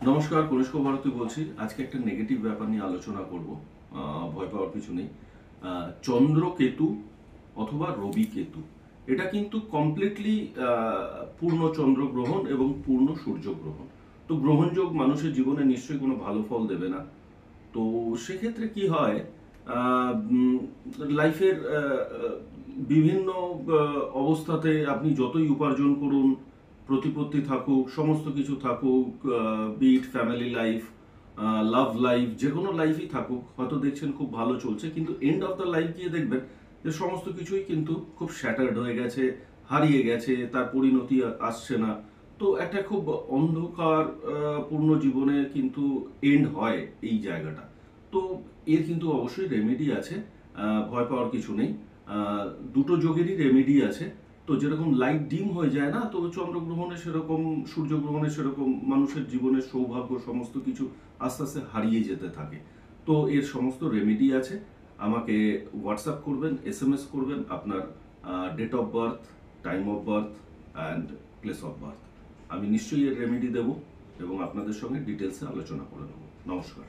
নমস্কার, কনিষ্ক ভারতী বলছি। আজকে একটা নেগেটিভ ব্যাপার নিয়ে আলোচনা করব। ভয় পাওয়ার কিছু নেই। চন্দ্র কেতু অথবা রবি কেতু, এটা কিন্তু কমপ্লিটলি পূর্ণ চন্দ্রগ্রহণ এবং পূর্ণ সূর্যগ্রহণ। তো গ্রহণযোগ মানুষের জীবনে নিশ্চয়ই কোনো ভালো ফল দেবে না। তো সেক্ষেত্রে কি হয়, লাইফের বিভিন্ন অবস্থাতে আপনি যতই উপার্জন করুন, প্রতিপত্তি থাকুক, সমস্ত কিছু থাকুক, বিট ফ্যামিলি লাইফ, লাভ লাইফ, যে কোনো লাইফই থাকুক, হয়তো দেখছেন খুব ভালো চলছে, কিন্তু এন্ড অফ দ্য লাইফ গিয়ে দেখবেন যে সমস্ত কিছুই কিন্তু খুব শ্যাটার্ড হয়ে গেছে, হারিয়ে গেছে, তার পরিণতি আসছে না। তো একটা খুব অন্ধকার পূর্ণ জীবনে কিন্তু এন্ড হয় এই জায়গাটা। তো এর কিন্তু অবশ্যই রেমেডি আছে, ভয় পাওয়ার কিছু নেই। দুটো যোগেরই রেমেডি আছে। তো যেরকম লাইট ডিম হয়ে যায় না, তো চন্দ্রগ্রহণে সেরকম, সূর্যগ্রহণে সেরকম মানুষের জীবনের সৌভাগ্য সমস্ত কিছু আস্তে আস্তে হারিয়ে যেতে থাকে। তো এর সমস্ত রেমেডি আছে। আমাকে হোয়াটসঅ্যাপ করবেন, এসএমএস করবেন আপনার date of birth, time of birth and place of birth. আমি নিশ্চয়ই এর রেমেডি দেবো এবং আপনাদের সঙ্গে ডিটেলসে আলোচনা করে নেব। নমস্কার।